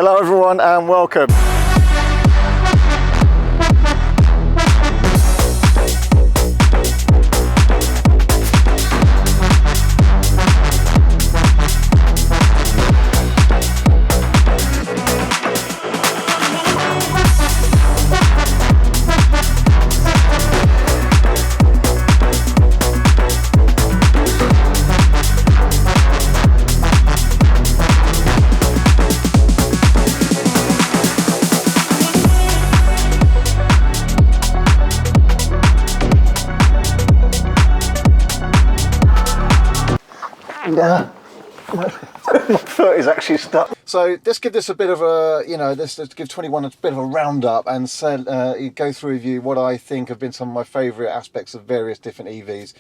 Hello everyone and welcome. My foot is actually stuck. So let's give this a bit of a, let's give 21 a bit of a roundup and go through with you what I think have been some of my favourite aspects of various different EVs.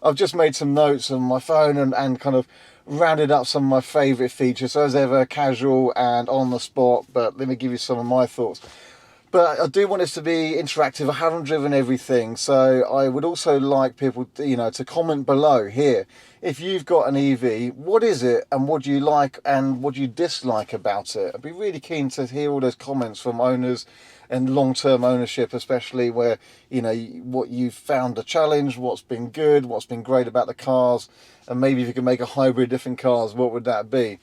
I've just made some notes on my phone and kind of rounded up some of my favourite features. So as ever, casual and on the spot, but let me give you some of my thoughts. But I do want this to be interactive. I haven't driven everything, so I would also like people, to comment below here. If you've got an EV, what is it and what do you like and what do you dislike about it? I'd be really keen to hear all those comments from owners and long-term ownership, especially where, what you've found a challenge, what's been good, what's been great about the cars, and maybe if you could make a hybrid of different cars, what would that be?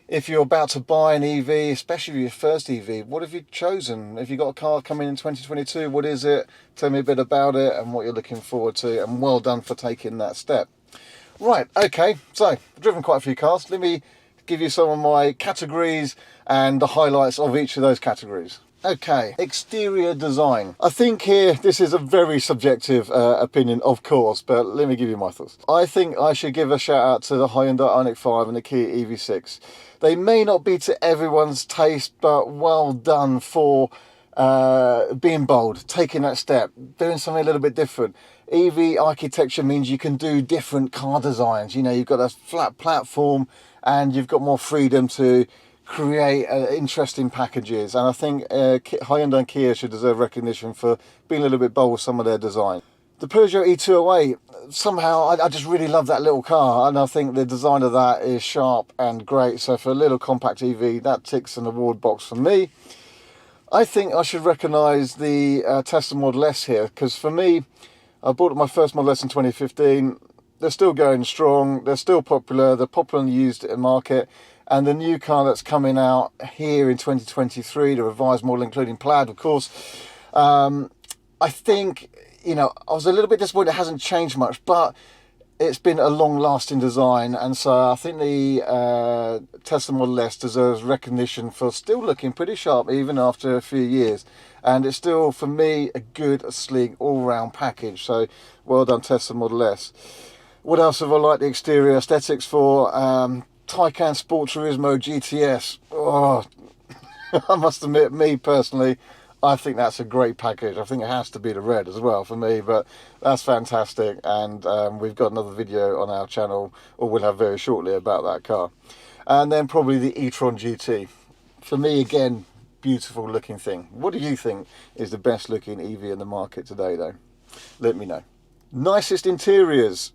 If you're about to buy an EV, especially your first EV, what have you chosen? If you've got a car coming in 2022, what is it? Tell me a bit about it and what you're looking forward to, and well done for taking that step. Right, okay, so I've driven quite a few cars. Let me give you some of my categories and the highlights of each of those categories. Okay, exterior design. I think here, this is a very subjective opinion, of course, but let me give you my thoughts. I think I should give a shout out to the Hyundai Ioniq 5 and the Kia EV6. They may not be to everyone's taste, but well done for being bold, taking that step, doing something a little bit different. EV architecture means you can do different car designs. You've got a flat platform and you've got more freedom to create interesting packages, and I think Hyundai and Kia should deserve recognition for being a little bit bold with some of their design. The Peugeot E-208, somehow I just really love that little car, and I think the design of that is sharp and great. So for a little compact EV, that ticks an award box for me. I think I should recognise the Tesla Model S here, because for me, I bought my first Model S in 2015. They're still going strong, they're still popular, they're popular and used in the market. And the new car that's coming out here in 2023, the revised model, including plaid, of course, I think, I was a little bit disappointed it hasn't changed much, but it's been a long-lasting design. And so I think the Tesla Model S deserves recognition for still looking pretty sharp, even after a few years. And it's still, for me, a good, sleek, all-round package. So well done, Tesla Model S. What else have I liked the exterior aesthetics for? Taycan Sport Turismo GTS. Oh, I must admit, me personally, I think that's a great package. I think it has to be the red as well for me, but that's fantastic. And we've got another video on our channel, or we'll have very shortly, about that car. And then probably the E-TRON GT. For me, again, beautiful looking thing. What do you think is the best looking EV in the market today, though? Let me know. Nicest interiors.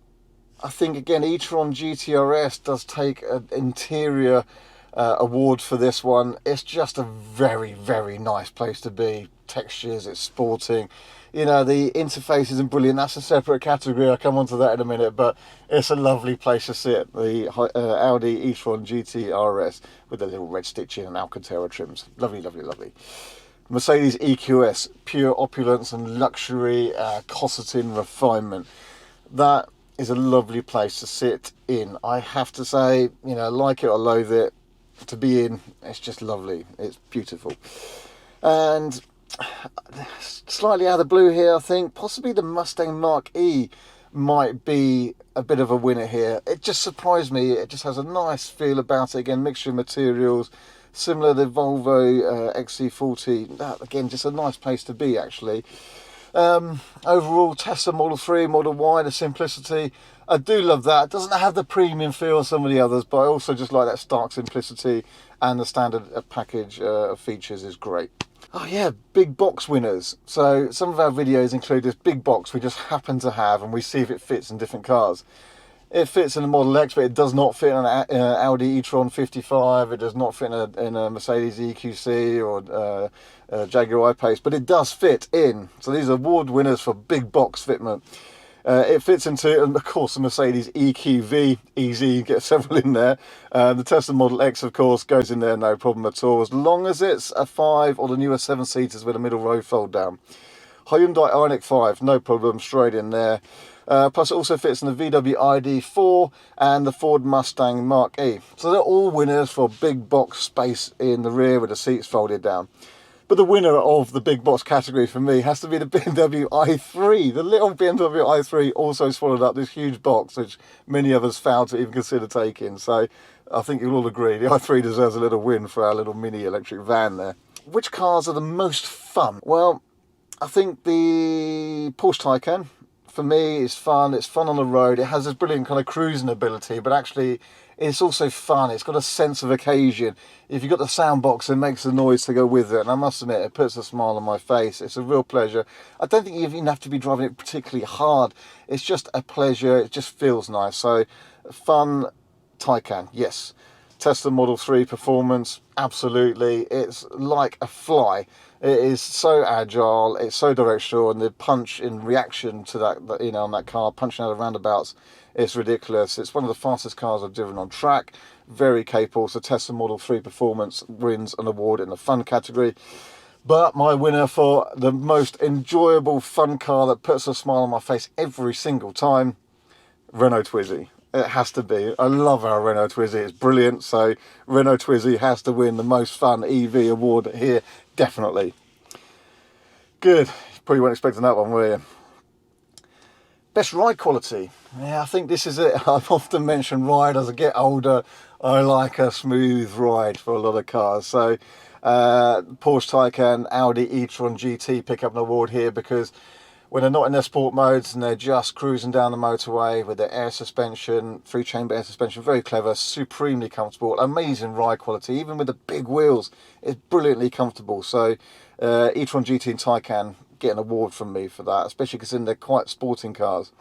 I think, again, E-TRON GTRS does take an interior award for this one. It's just a very, very nice place to be. Textures, it's sporting. The interface isn't brilliant. That's a separate category. I'll come on to that in a minute, but it's a lovely place to sit. The Audi E-TRON GTRS with the little red stitching and Alcantara trims. Lovely, lovely, lovely. Mercedes EQS, pure opulence and luxury, cosseting refinement. That is a lovely place to sit in. I have to say, like it or loathe it, to be in, it's just lovely. It's beautiful. And slightly out of the blue here, I think possibly the Mustang Mach-E might be a bit of a winner here. It just surprised me. It just has a nice feel about it. Again, mixture of materials, similar to the Volvo XC40. That, again, just a nice place to be, actually. Overall, Tesla Model 3, Model Y, the simplicity, I do love that. It doesn't have the premium feel of some of the others, but I also just like that stark simplicity, and the standard package of features is great. Oh yeah, big box winners. So some of our videos include this big box we just happen to have, and we see if it fits in different cars. It fits in a Model X, but it does not fit in an Audi e-tron 55. It does not fit in a Mercedes EQC or Jaguar I-Pace, but it does fit in. So these are award winners for big box fitment. It fits into, of course, the Mercedes EQV, easy, you get several in there. The Tesla Model X, of course, goes in there, no problem at all, as long as it's a 5 or the newer 7-seaters with a middle row fold down. Hyundai Ioniq 5, no problem, straight in there. Plus it also fits in the VW ID4 and the Ford Mustang Mach-E. So they're all winners for big box space in the rear with the seats folded down. But the winner of the big box category for me has to be the BMW i3. The little BMW i3 also swallowed up this huge box, which many of us failed to even consider taking. So I think you'll all agree the i3 deserves a little win for our little mini electric van there. Which cars are the most fun? Well, I think the Porsche Taycan, for me, is fun. It's fun on the road. It has this brilliant kind of cruising ability, but actually it's also fun. It's got a sense of occasion. If you've got the sound box, it makes the noise to go with it. And I must admit, it puts a smile on my face. It's a real pleasure. I don't think you even have to be driving it particularly hard. It's just a pleasure. It just feels nice. So, fun Taycan, yes. Tesla Model 3 performance, absolutely. It's like a fly. It is so agile, it's so directional, and the punch in reaction to that, you know, on that car, punching out of roundabouts, it's ridiculous. It's one of the fastest cars I've driven on track, very capable. So Tesla Model 3 performance wins an award in the fun category. But my winner for the most enjoyable fun car that puts a smile on my face every single time, Renault Twizy. It has to be. I love our Renault Twizy. It's brilliant. So Renault Twizy has to win the most fun EV award here, definitely. Good. Probably weren't expecting that one, were you? Best ride quality. Yeah, I think this is it. I've often mentioned ride. As I get older, I like a smooth ride for a lot of cars. So Porsche Taycan, Audi e-tron GT pick up an award here because when they're not in their sport modes and they're just cruising down the motorway with their air suspension, 3-chamber air suspension, very clever, supremely comfortable, amazing ride quality, even with the big wheels, it's brilliantly comfortable. So e-tron GT and Taycan get an award from me for that, especially because they're quite sporting cars.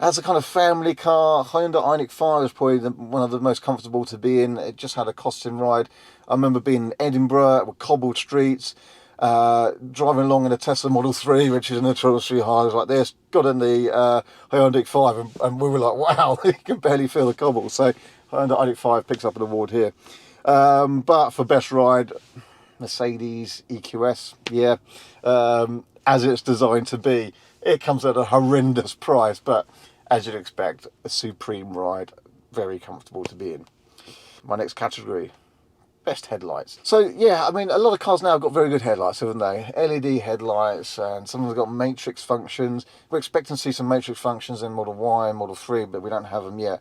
As a kind of family car, Hyundai Ioniq 5 is probably one of the most comfortable to be in. It just had a costing ride. I remember being in Edinburgh with cobbled streets, driving along in a Tesla Model 3, which is a notoriously hard like this, got in the Hyundai 5 and we were like, wow, you can barely feel the cobble. So Hyundai Ioniq 5 picks up an award here. But for best ride, Mercedes EQS, yeah, as it's designed to be. It comes at a horrendous price, but as you'd expect, a supreme ride, very comfortable to be in. My next category, best headlights. So yeah, I mean, a lot of cars now have got very good headlights, haven't they? LED headlights, and some of them have got matrix functions. We're expecting to see some matrix functions in Model Y and Model 3, but we don't have them yet.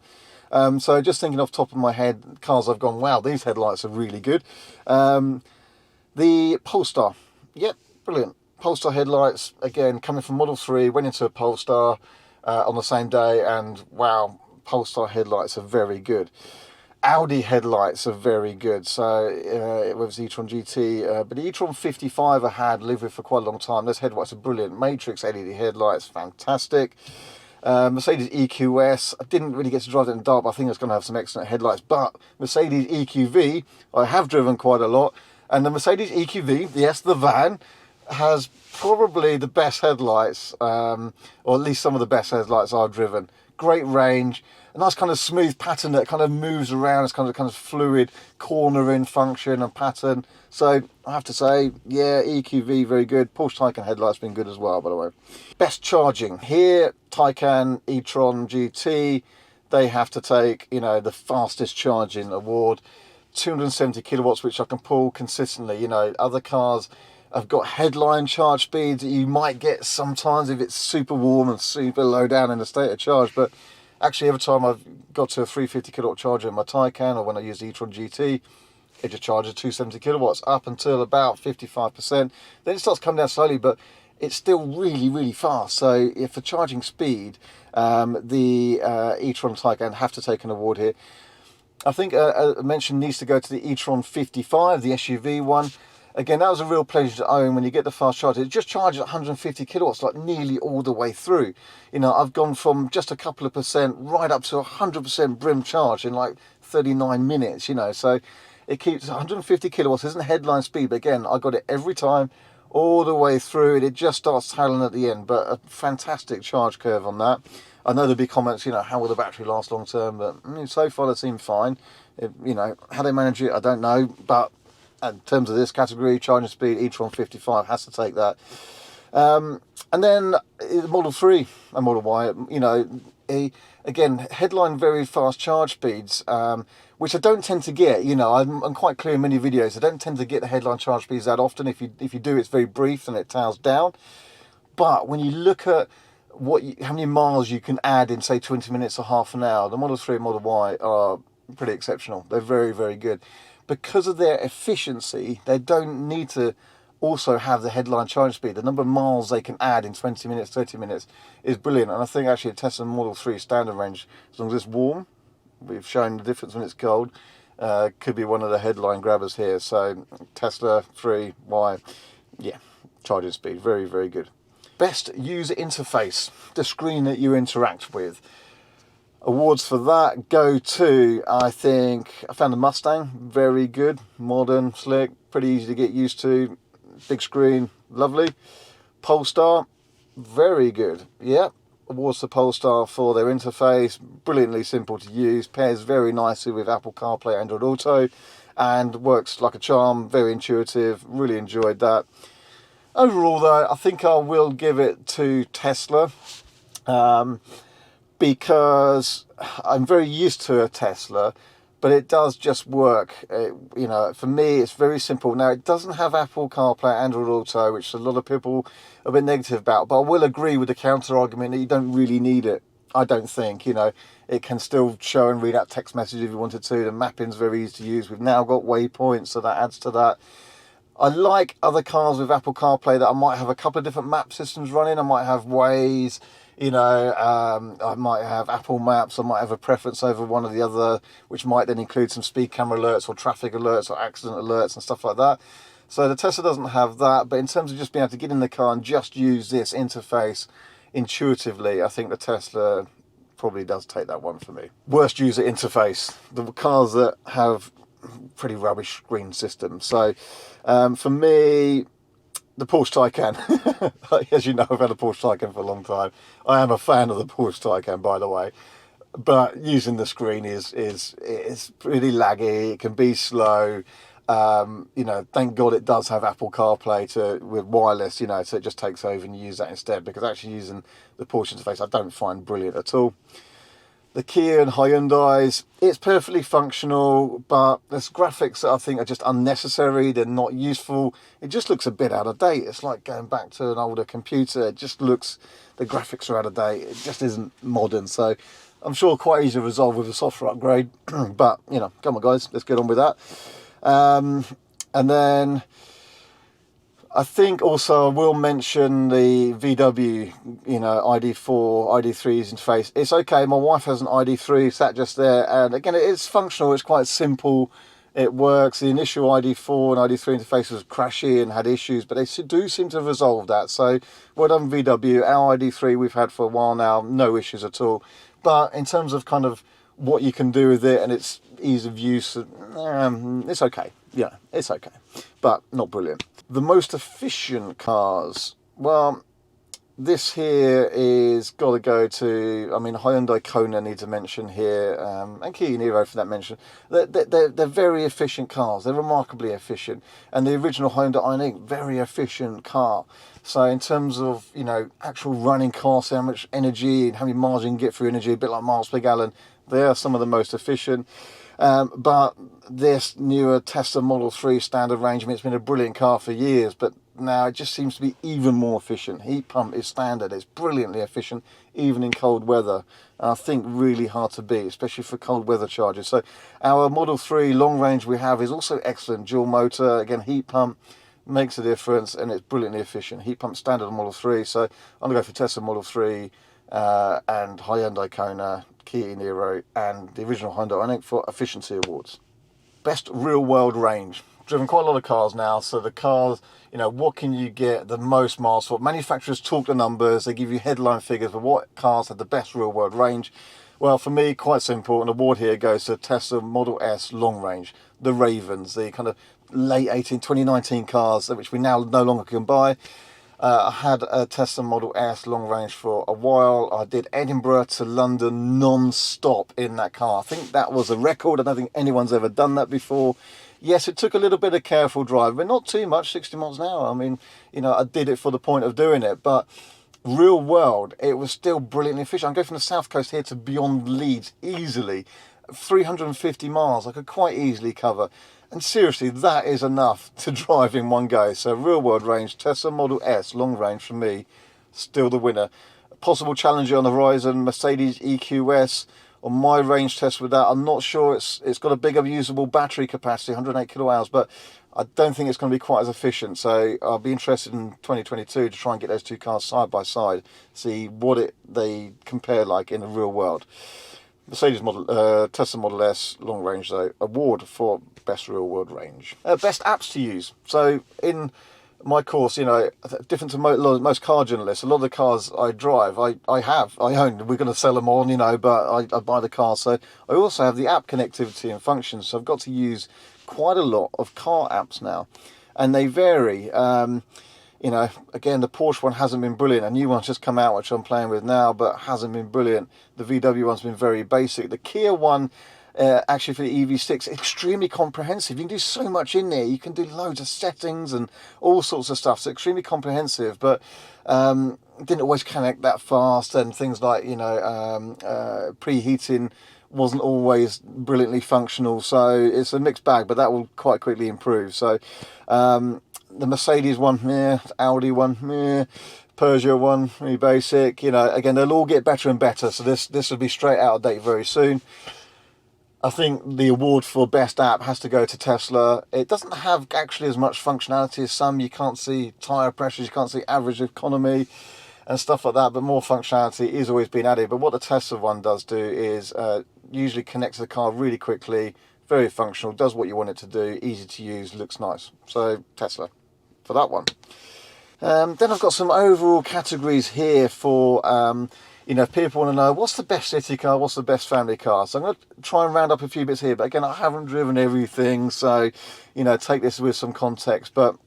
So just thinking off the top of my head, cars I've gone, wow, these headlights are really good. The Polestar, yep, brilliant. Polestar headlights, again, coming from Model 3, went into a Polestar on the same day, and wow, Polestar headlights are very good. Audi headlights are very good, so it was e-tron GT, but the e-tron 55 I had lived with for quite a long time. Those headlights are brilliant. Matrix LED headlights, fantastic. Mercedes EQS, I didn't really get to drive it in the dark, but I think it's going to have some excellent headlights. But Mercedes EQV, I have driven quite a lot, and the Mercedes EQV, yes, the van, has probably the best headlights, or at least some of the best headlights I've driven. Great range, a nice kind of smooth pattern that kind of moves around. It's kind of fluid cornering function and pattern. So I have to say, yeah, EQV very good. Porsche Taycan headlights been good as well, by the way. Best charging here, Taycan e-tron GT. They have to take, you know, the fastest charging award. 270 kilowatts, which I can pull consistently. You know, other cars have got headline charge speeds that you might get sometimes if it's super warm and super low down in the state of charge, but actually every time I've got to a 350 kilowatt charger in my Taycan, or when I use the e-tron GT, it just charges 270 kilowatts up until about 55%. Then it starts coming down slowly, but it's still really, really fast. So if for charging speed, the e-tron Taycan have to take an award here. I think a mention needs to go to the e-tron 55, the SUV one. Again, that was a real pleasure to own when you get the fast charge. It just charges 150 kilowatts, like nearly all the way through. You know, I've gone from just a couple of percent right up to 100% brim charge in like 39 minutes, you know. So it keeps 150 kilowatts, isn't headline speed, but again, I got it every time, all the way through, and it just starts tailing at the end. But a fantastic charge curve on that. I know there'll be comments, you know, how will the battery last long term, but so far they seem fine. You know, how they manage it, I don't know, but in terms of this category, charging speed, E-TRON 55 has to take that. And then Model 3 and Model Y, you know, again, headline very fast charge speeds, which I don't tend to get. You know, I'm quite clear in many videos, I don't tend to get the headline charge speeds that often. If you do, it's very brief and it tails down. But when you look at how many miles you can add in, say, 20 minutes or half an hour, the Model 3 and Model Y are pretty exceptional. They're very, very good. Because of their efficiency, they don't need to also have the headline charge speed. The number of miles they can add in 20 minutes, 30 minutes is brilliant. And I think actually a Tesla Model 3 standard range, as long as it's warm, we've shown the difference when it's cold, could be one of the headline grabbers here. So Tesla 3, Y, yeah, charging speed, very, very good. Best user interface, the screen that you interact with. Awards for that go to, I think, I found the Mustang, very good, modern, slick, pretty easy to get used to, big screen, lovely. Polestar, very good, yeah. Awards to Polestar for their interface, brilliantly simple to use, pairs very nicely with Apple CarPlay, Android Auto, and works like a charm, very intuitive, really enjoyed that. Overall though, I think I will give it to Tesla. Because I'm very used to a Tesla, but it does just work. You know, for me, it's very simple. Now, it doesn't have Apple CarPlay, Android Auto, which a lot of people are a bit negative about, but I will agree with the counter argument that you don't really need it. I don't think, you know, it can still show and read out text messages if you wanted to. The mapping's very easy to use. We've now got waypoints, so that adds to that. I like other cars with Apple CarPlay that I might have a couple of different map systems running. I might have Waze, you know, I might have Apple Maps, I might have a preference over one or the other, which might then include some speed camera alerts or traffic alerts or accident alerts and stuff like that. So the Tesla doesn't have that, but in terms of just being able to get in the car and just use this interface intuitively, I think the Tesla probably does take that one for me. Worst user interface, the cars that have pretty rubbish screen systems. So for me, the Porsche Taycan. As you know, I've had a Porsche Taycan for a long time. I am a fan of the Porsche Taycan, by the way. But using the screen is pretty laggy. It can be slow. You know, thank God it does have Apple CarPlay with wireless, you know, so it just takes over and you use that instead. Because actually using the Porsche interface, I don't find brilliant at all. The Kia and Hyundais, it's perfectly functional, but there's graphics that I think are just unnecessary. They're not useful. It just looks a bit out of date. It's like going back to an older computer. It just looks, the graphics are out of date. It just isn't modern. So I'm sure quite easy to resolve with a software upgrade. But, you know, come on guys, let's get on with that. And then I think also I will mention the VW, you know, ID4, ID3's interface. It's okay, my wife has an ID3 sat just there, and again, it is functional, it's quite simple, it works. The initial ID4 and ID3 interface was crashy and had issues, but they do seem to have resolved that. So well done VW. Our ID3 we've had for a while now, no issues at all. But in terms of kind of what you can do with it and its ease of use, it's okay. Yeah, it's okay, but not brilliant. The most efficient cars, well, this here is got to go to, I mean, Hyundai Kona needs a mention here, and Kia Niro for that mention. They're very efficient cars. They're remarkably efficient. And the original Hyundai Ioniq, very efficient car. So in terms of, you know, actual running costs, how much energy and how many miles you can get through energy, a bit like miles per gallon, they are some of the most efficient. But this newer Tesla Model 3 standard range, I mean, it's been a brilliant car for years, but now it just seems to be even more efficient. Heat pump is standard. It's brilliantly efficient, even in cold weather. And I think really hard to beat, especially for cold weather charges. So our Model 3 long range we have is also excellent. Dual motor, again, heat pump makes a difference, and it's brilliantly efficient. Heat pump standard on Model 3. So I'm going to go for Tesla Model 3 and Hyundai Kona, Kia Niro, and the original Hyundai Ioniq for efficiency awards. Best real world range. driven quite a lot of cars now, so the cars, you know, what can you get the most miles for? Manufacturers talk the numbers, they give you headline figures for what cars have the best real world range. Well, for me, quite simple. An award here goes to Tesla Model S long range, the Ravens, the kind of late 2019 cars which we now no longer can buy. I had a Tesla Model S long range for a while. I did Edinburgh to London non-stop in that car. I think that was a record. I don't think anyone's ever done that before. Yes, it took a little bit of careful driving, but not too much, 60 miles an hour. I mean, you know, I did it for the point of doing it, but real world, it was still brilliantly efficient. I go from the south coast here to beyond Leeds easily. 350 miles I could quite easily cover. And seriously, that is enough to drive in one go. So real world range, Tesla Model S long range for me, still the winner. A possible challenger on the horizon, Mercedes EQS. On my range test with that, I'm not sure. It's got a bigger usable battery capacity, 108 kilowatt hours, but I don't think it's going to be quite as efficient. So I'll be interested in 2022 to try and get those two cars side by side, see what they compare like in the real world. Mercedes Tesla Model S long range though, award for best real world range. Best apps to use. So in my course, you know, different to most car journalists, a lot of the cars I drive, I own. We're going to sell them on, you know, but I buy the car. So I also have the app connectivity and functions. So I've got to use quite a lot of car apps now, and they vary. You know, again, the Porsche one hasn't been brilliant. A new one's just come out, which I'm playing with now, but hasn't been brilliant. The VW one's been very basic. The Kia one, actually for the EV6, extremely comprehensive. You can do so much in there. You can do loads of settings and all sorts of stuff. So extremely comprehensive, but didn't always connect that fast. And things like, you know, preheating wasn't always brilliantly functional. So it's a mixed bag, but that will quite quickly improve. So the Mercedes one, meh. Audi one, meh. Peugeot one, really basic. You know, again, they'll all get better and better. So this will be straight out of date very soon. I think the award for best app has to go to Tesla. It doesn't have actually as much functionality as some. You can't see tyre pressures, you can't see average economy and stuff like that, but more functionality is always being added. But what the Tesla one does do is usually connects the car really quickly, very functional, does what you want it to do, easy to use, looks nice. So Tesla for that one. Then I've got some overall categories here for you know, if people want to know what's the best city car, what's the best family car. So I'm going to try and round up a few bits here, but again, I haven't driven everything, so, you know, take this with some context. But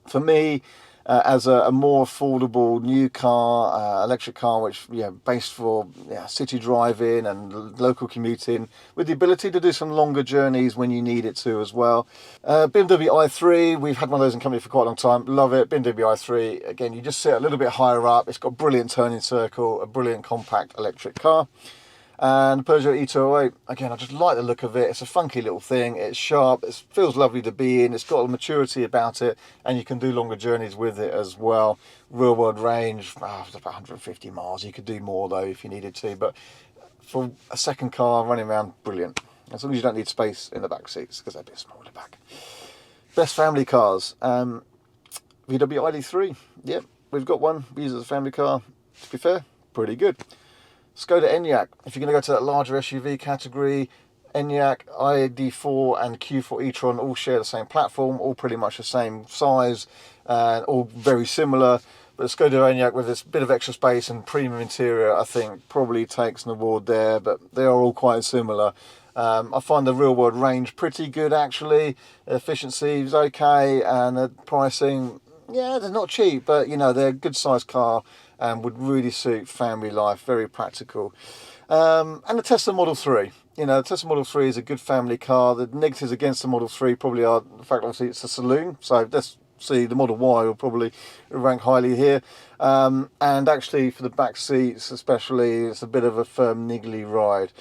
for me, as a more affordable new car, electric car, which, you know, based for city driving and local commuting, with the ability to do some longer journeys when you need it to as well. BMW i3, we've had one of those in company for quite a long time, love it. BMW i3, again, you just sit a little bit higher up, it's got a brilliant turning circle, a brilliant compact electric car. And Peugeot E-208, again, I just like the look of it. It's a funky little thing. It's sharp. It feels lovely to be in. It's got a maturity about it, and you can do longer journeys with it as well. Real world range, about 150 miles. You could do more though if you needed to, but for a second car running around, brilliant. As long as you don't need space in the back seats, because they're a bit small in the back. Best family cars. VW ID3. Yep, we've got one. We use it as a family car. To be fair, pretty good. Skoda Enyaq, if you're going to go to that larger SUV category, Enyaq, ID4 and Q4 e-tron all share the same platform, all pretty much the same size, and all very similar. But Skoda Enyaq with this bit of extra space and premium interior, I think probably takes an award there, but they are all quite similar. I find the real world range pretty good actually. Efficiency is okay, and the pricing, yeah, they're not cheap, but you know, they're a good sized car and would really suit family life, very practical. And the Tesla Model 3. You know, the Tesla Model 3 is a good family car. The negatives against the Model 3 probably are the fact, obviously, it's a saloon. So let's see, the Model Y will probably rank highly here. And actually, for the back seats especially, it's a bit of a firm, niggly ride.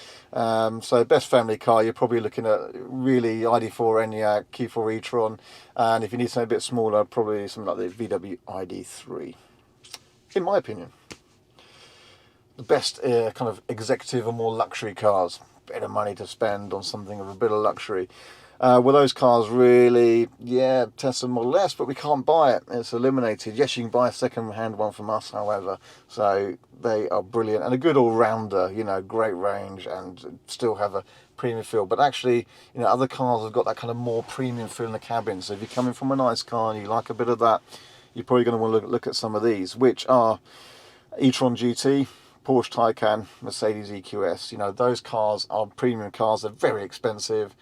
So best family car, you're probably looking at really ID4 Enyaq, Q4 e-tron. And if you need something a bit smaller, probably something like the VW ID3. In my opinion, the best kind of executive or more luxury cars, bit of money to spend on something of a bit of luxury. Were those cars really, yeah, Tesla Model S, but we can't buy it. It's eliminated. Yes, you can buy a second-hand one from us, however. So they are brilliant and a good all-rounder, you know, great range and still have a premium feel. But actually, you know, other cars have got that kind of more premium feel in the cabin. So if you're coming from a nice car and you like a bit of that, you're probably going to want to look at some of these, which are E-TRON GT, Porsche Taycan, Mercedes EQS. You know, those cars are premium cars. They're very expensive,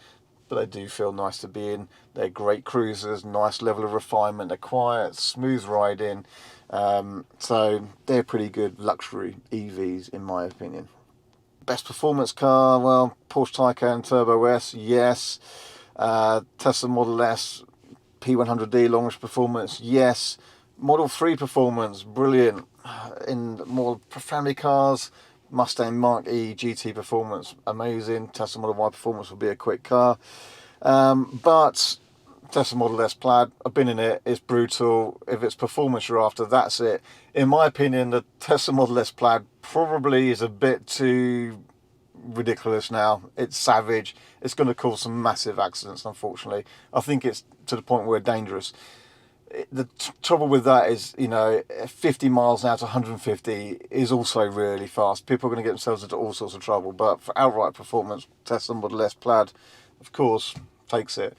but they do feel nice to be in. They're great cruisers, nice level of refinement. They're quiet, smooth riding. So they're pretty good luxury EVs, in my opinion. Best performance car, well, Porsche Taycan Turbo S, yes. Tesla Model S, P100D long range performance, yes. Model 3 performance, brilliant. In more family cars, Mustang Mach-E GT performance, amazing. Tesla Model Y performance will be a quick car. But Tesla Model S Plaid, I've been in it, it's brutal. If it's performance you're after, that's it. In my opinion, the Tesla Model S Plaid probably is a bit too ridiculous now. It's savage. It's going to cause some massive accidents, unfortunately. I think it's to the point where it's dangerous. The trouble with that is, you know, 50 miles an hour to 150 is also really fast. People are going to get themselves into all sorts of trouble. But for outright performance, Tesla Model S Plaid, of course, takes it.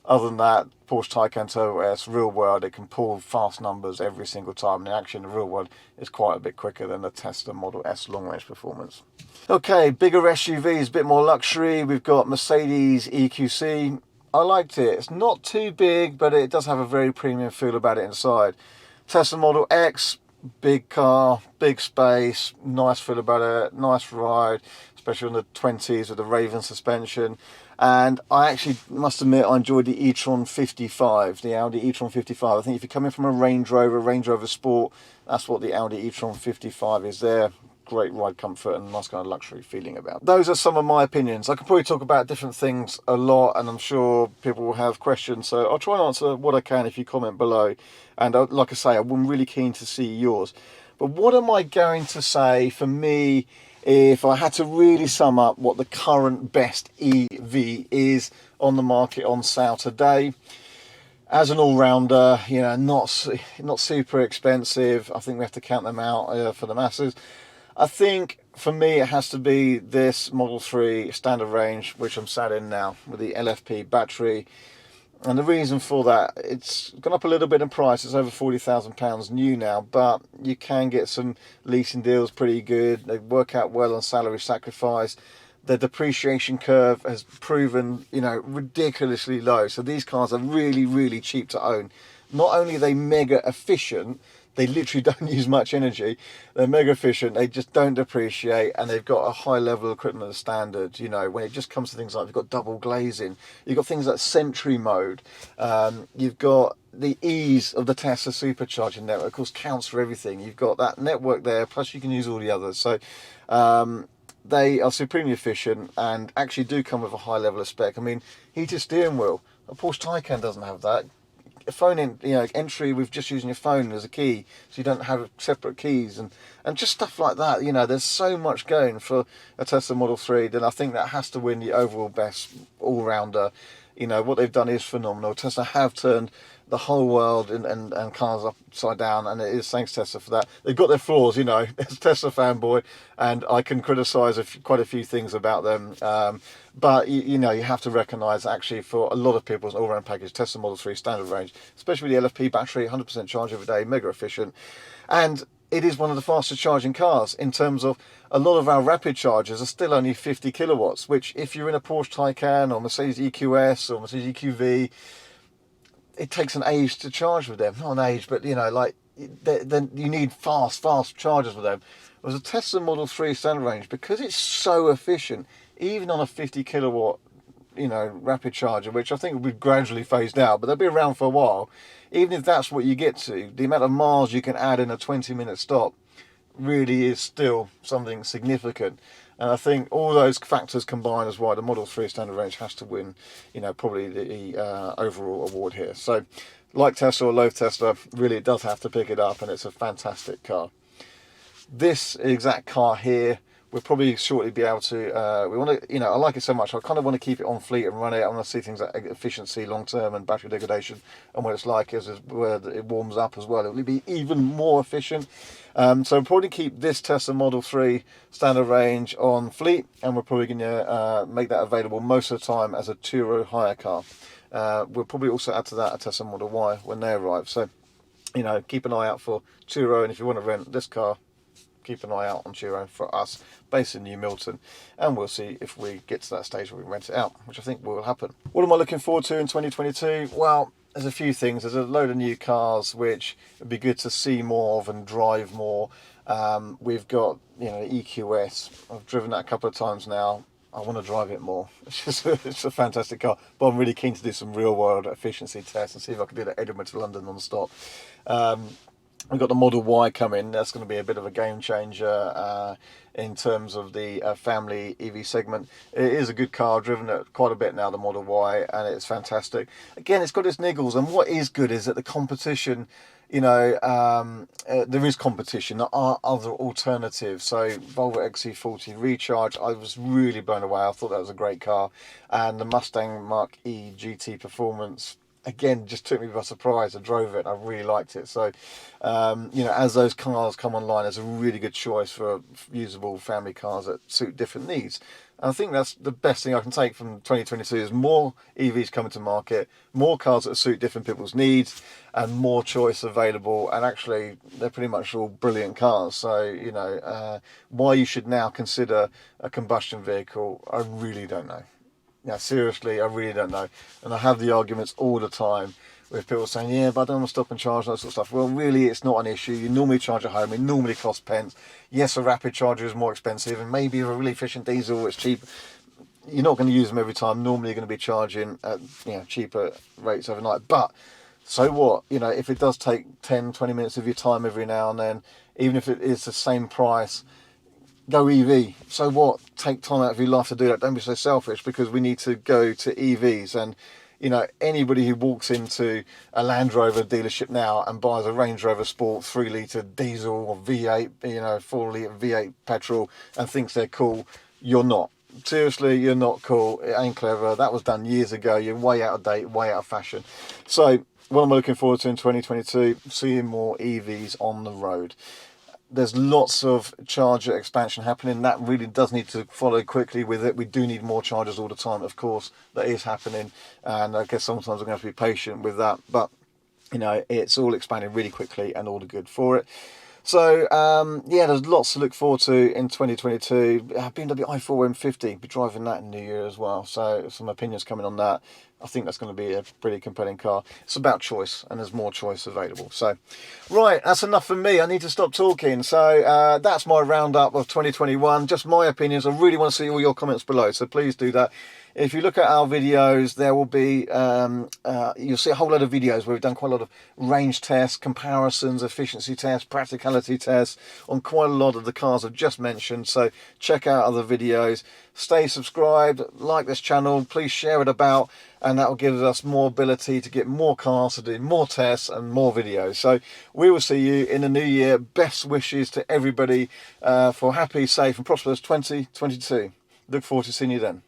Other than that, Porsche Taycan Turbo S, real world, it can pull fast numbers every single time. And actually, in the real world, it's quite a bit quicker than the Tesla Model S long range performance. Okay, bigger SUVs, a bit more luxury. We've got Mercedes EQC. I liked it. It's not too big, but it does have a very premium feel about it inside. Tesla Model X, big car, big space, nice feel about it, nice ride, especially on the 20s with the Raven suspension. And I actually must admit I enjoyed the E-TRON 55, the Audi E-TRON 55. I think if you're coming from a Range Rover Sport, that's what the Audi E-TRON 55 is there. Great ride comfort and nice kind of luxury feeling about it. Those are some of my opinions. I could probably talk about different things a lot, and I'm sure people will have questions, so I'll try and answer what I can if you comment below. And like I say, I'm really keen to see yours. But what am I going to say for me if I had to really sum up what the current best EV is on the market on sale today? As an all-rounder, you know, not super expensive. I think we have to count them out for the masses. I think for me it has to be this Model 3 standard range, which I'm sat in now with the LFP battery. And the reason for that, it's gone up a little bit in price. It's over £40,000 new now, but you can get some leasing deals pretty good. They work out well on salary sacrifice. The depreciation curve has proven, you know, ridiculously low. So these cars are really, really cheap to own. Not only are they mega efficient, they literally don't use much energy. They're mega efficient. They just don't depreciate, and they've got a high level of equipment standard. You know, when it just comes to things like, you've got double glazing, you've got things like Sentry mode, you've got the ease of the Tesla supercharging network, of course, counts for everything. You've got that network there, plus you can use all the others. So they are supremely efficient and actually do come with a high level of spec. I mean, heated steering wheel. A Porsche Taycan doesn't have that. A phone in, you know, entry with just using your phone as a key, so you don't have separate keys and just stuff like that. You know, there's so much going for a Tesla Model 3 that I think that has to win the overall best all-rounder. You know, what they've done is phenomenal. Tesla have turned the whole world and cars upside down, and it is thanks to Tesla for that. They've got their flaws, you know. As a Tesla fanboy, and I can criticise quite a few things about them, but you know, you have to recognise actually for a lot of people it's an all-round package. Tesla Model 3 standard range, especially with the LFP battery, 100% charge every day, mega efficient, and it is one of the fastest charging cars in terms of a lot of our rapid chargers are still only 50 kilowatts, which if you're in a Porsche Taycan or Mercedes EQS or Mercedes EQV, it takes an age to charge with them. Not an age, but you know, like, then you need fast chargers with them. Whereas a Tesla Model 3 standard range, because it's so efficient, even on a 50 kilowatt, you know, rapid charger, which I think will be gradually phased out, but they'll be around for a while. Even if that's what you get to, the amount of miles you can add in a 20-minute stop really is still something significant. And I think all those factors combined is why the Model 3 standard range has to win, you know, probably the overall award here. So, like Tesla or loathe Tesla, really it does have to pick it up, and it's a fantastic car. This exact car here we'll probably shortly be able to, we want to, you know, I like it so much, I kind of want to keep it on fleet and run it. I want to see things like efficiency long term and battery degradation and what it's like as where it warms up as well. It will be even more efficient. So we'll probably keep this Tesla Model 3 standard range on fleet, and we're probably going to make that available most of the time as a Turo hire car. We'll probably also add to that a Tesla Model Y when they arrive. So, you know, keep an eye out for Turo, and if you want to rent this car, keep an eye out on Turo for us, based in New Milton, and we'll see if we get to that stage where we rent it out, which I think will happen. What am I looking forward to in 2022? Well, there's a few things. There's a load of new cars which would be good to see more of and drive more. We've got, you know, EQS. I've driven that a couple of times now. I want to drive it more. It's a fantastic car, but I'm really keen to do some real world efficiency tests and see if I can do that Edinburgh to London non-stop. We've got the Model Y coming. That's going to be a bit of a game changer in terms of the family EV segment. It is a good car. I've driven it quite a bit now, the Model Y, and it's fantastic. Again, it's got its niggles, and what is good is that the competition, you know, there is competition. There are other alternatives. So Volvo XC40 Recharge, I was really blown away. I thought that was a great car. And the Mustang Mach-E GT Performance, again, just took me by surprise. I drove it, I really liked it. So, you know, as those cars come online, it's a really good choice for usable family cars that suit different needs. And I think that's the best thing I can take from 2022 is more EVs coming to market, more cars that suit different people's needs, and more choice available. And actually, they're pretty much all brilliant cars. So, you know, why you should now consider a combustion vehicle, I really don't know. Yeah, seriously, I really don't know. And I have the arguments all the time with people saying, yeah, but I don't want to stop and charge, that sort of stuff. Well, really, it's not an issue. You normally charge at home. It normally costs pence. Yes, a rapid charger is more expensive, and maybe a really efficient diesel is cheap. You're not going to use them every time. Normally, you're going to be charging at, you know, cheaper rates overnight. But so what? You know, if it does take 10, 20 minutes of your time every now and then, even if it is the same price, go EV. So what? Take time out of your life to do that. Don't be so selfish, because we need to go to EVs. And, you know, anybody who walks into a Land Rover dealership now and buys a Range Rover Sport 3-litre diesel or V8, you know, 4-litre V8 petrol and thinks they're cool, you're not. Seriously, you're not cool. It ain't clever. That was done years ago. You're way out of date, way out of fashion. So what am I looking forward to in 2022? Seeing more EVs on the road. There's lots of charger expansion happening. That really does need to follow quickly with it. We do need more chargers all the time, of course. That is happening, and I guess sometimes we're going to have to be patient with that. But, you know, it's all expanding really quickly, and all the good for it. So, yeah, there's lots to look forward to in 2022. BMW i4 M50, be driving that in New Year as well. So some opinions coming on that. I think that's going to be a pretty compelling car. It's about choice, and there's more choice available. So, right, that's enough for me. I need to stop talking. So that's my roundup of 2021. Just my opinions. I really want to see all your comments below, so please do that. If you look at our videos, there will be, you'll see a whole lot of videos where we've done quite a lot of range tests, comparisons, efficiency tests, practicality tests on quite a lot of the cars I've just mentioned. So check out other videos. Stay subscribed, like this channel, please share it about, and that will give us more ability to get more cars, to do more tests and more videos. So we will see you in the new year. Best wishes to everybody for happy, safe and prosperous 2022. Look forward to seeing you then.